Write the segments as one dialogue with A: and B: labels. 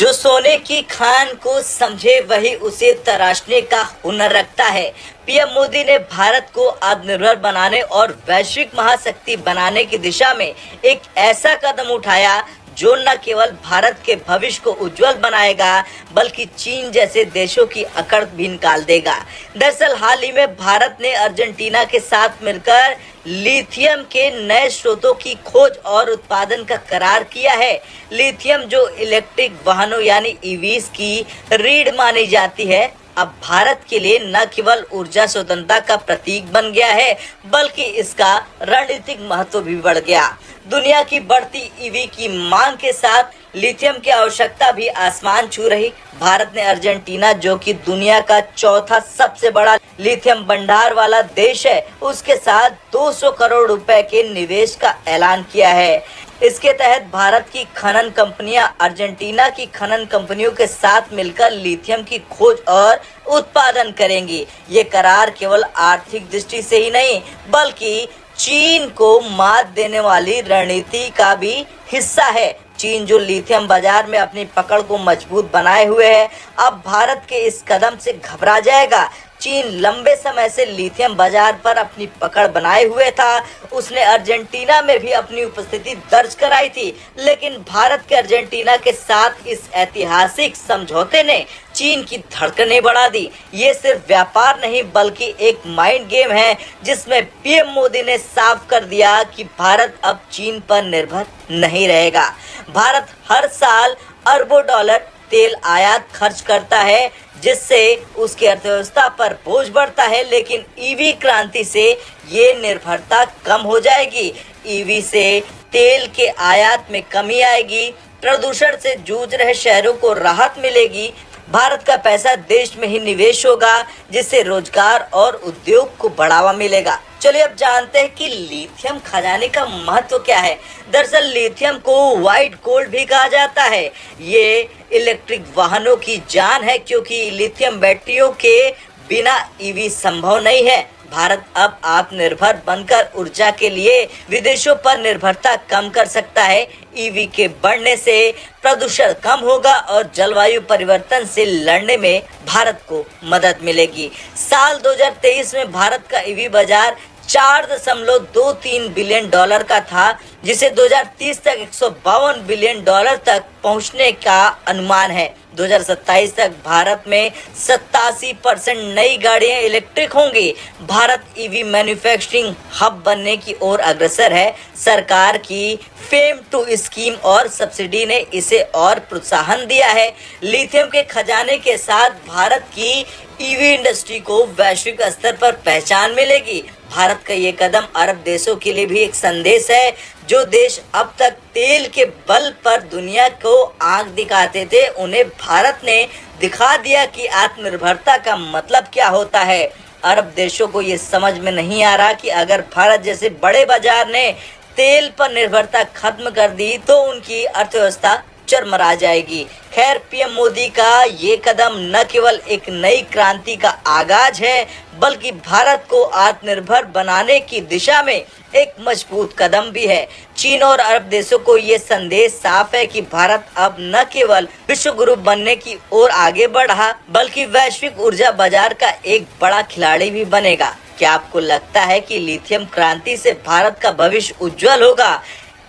A: जो सोने की खान को समझे वही उसे तराशने का हुनर रखता है। पीएम मोदी ने भारत को आत्मनिर्भर बनाने और वैश्विक महाशक्ति बनाने की दिशा में एक ऐसा कदम उठाया जो न केवल भारत के भविष्य को उज्जवल बनाएगा बल्कि चीन जैसे देशों की अकड़ भी निकाल देगा। दरअसल हाल ही में भारत ने अर्जेंटीना के साथ मिलकर लिथियम के नए स्रोतों की खोज और उत्पादन का करार किया है। लिथियम जो इलेक्ट्रिक वाहनों यानी ईवीज की रीढ़ मानी जाती है, अब भारत के लिए न केवल ऊर्जा स्वतंत्रता का प्रतीक बन गया है बल्कि इसका रणनीतिक महत्व भी बढ़ गया। दुनिया की बढ़ती ईवी की मांग के साथ लिथियम की आवश्यकता भी आसमान छू रही। भारत ने अर्जेंटीना, जो कि दुनिया का चौथा सबसे बड़ा लिथियम भंडार वाला देश है, उसके साथ 200 करोड़ रुपए के निवेश का ऐलान किया है। इसके तहत भारत की खनन कंपनियां अर्जेंटीना की खनन कंपनियों के साथ मिलकर लिथियम की खोज और उत्पादन करेंगी। ये करार केवल आर्थिक दृष्टि से ही नहीं बल्कि चीन को मात देने वाली रणनीति का भी हिस्सा है। चीन जो लिथियम बाजार में अपनी पकड़ को मजबूत बनाए हुए है, अब भारत के इस कदम से घबरा जाएगा। चीन लंबे समय से लिथियम बाजार पर अपनी पकड़ बनाए हुए था। उसने अर्जेंटीना में भी अपनी उपस्थिति दर्ज कराई थी, लेकिन भारत के अर्जेंटीना के साथ इस ऐतिहासिक समझौते ने चीन की धड़कनें बढ़ा दी। ये सिर्फ व्यापार नहीं बल्कि एक माइंड गेम है जिसमें पीएम मोदी ने साफ कर दिया कि भारत अब चीन पर निर्भर नहीं रहेगा। भारत हर साल अरबों डॉलर तेल आयात खर्च करता है जिससे उसकी अर्थव्यवस्था पर बोझ बढ़ता है, लेकिन ईवी क्रांति से ये निर्भरता कम हो जाएगी। ईवी से तेल के आयात में कमी आएगी, प्रदूषण से जूझ रहे शहरों को राहत मिलेगी, भारत का पैसा देश में ही निवेश होगा जिससे रोजगार और उद्योग को बढ़ावा मिलेगा। चलिए अब जानते हैं कि लिथियम खजाने का महत्व क्या है। दरअसल लिथियम को व्हाइट गोल्ड भी कहा जाता है। ये इलेक्ट्रिक वाहनों की जान है क्योंकि लिथियम बैटरियों के बिना ईवी संभव नहीं है। भारत अब आत्मनिर्भर बनकर ऊर्जा के लिए विदेशों पर निर्भरता कम कर सकता है। ईवी के बढ़ने से प्रदूषण कम होगा और जलवायु परिवर्तन से लड़ने में भारत को मदद मिलेगी। साल 2023 में भारत का ईवी बाजार 4.23 बिलियन डॉलर का था, जिसे 2030 तक 152 बिलियन डॉलर तक पहुंचने का अनुमान है। 2027 तक भारत में 87% नई गाड़ियां इलेक्ट्रिक होंगी। भारत ईवी मैन्युफैक्चरिंग हब बनने की ओर अग्रसर है। सरकार की फेम टू स्कीम और सब्सिडी ने इसे और प्रोत्साहन दिया है। लिथियम के खजाने के साथ भारत की ईवी इंडस्ट्री को वैश्विक स्तर पर पहचान मिलेगी। भारत का ये कदम अरब देशों के लिए भी एक संदेश है। जो देश अब तक तेल के बल पर दुनिया को आंख दिखाते थे, उन्हें भारत ने दिखा दिया कि आत्मनिर्भरता का मतलब क्या होता है। अरब देशों को ये समझ में नहीं आ रहा कि अगर भारत जैसे बड़े बाजार ने तेल पर निर्भरता खत्म कर दी तो उनकी अर्थव्यवस्था चरमरा जाएगी। खैर, पीएम मोदी का ये कदम न केवल एक नई क्रांति का आगाज है बल्कि भारत को आत्मनिर्भर बनाने की दिशा में एक मजबूत कदम भी है। चीन और अरब देशों को ये संदेश साफ है कि भारत अब न केवल विश्व गुरु बनने की ओर आगे बढ़ा बल्कि वैश्विक ऊर्जा बाजार का एक बड़ा खिलाड़ी भी बनेगा। क्या आपको लगता है कि लिथियम क्रांति से भारत का भविष्य उज्जवल होगा?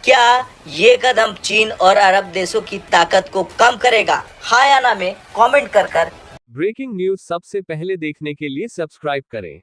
A: क्या ये कदम चीन और अरब देशों की ताकत को कम करेगा? हाँ या ना में कमेंट कर
B: ब्रेकिंग न्यूज सबसे पहले देखने के लिए सब्सक्राइब करें।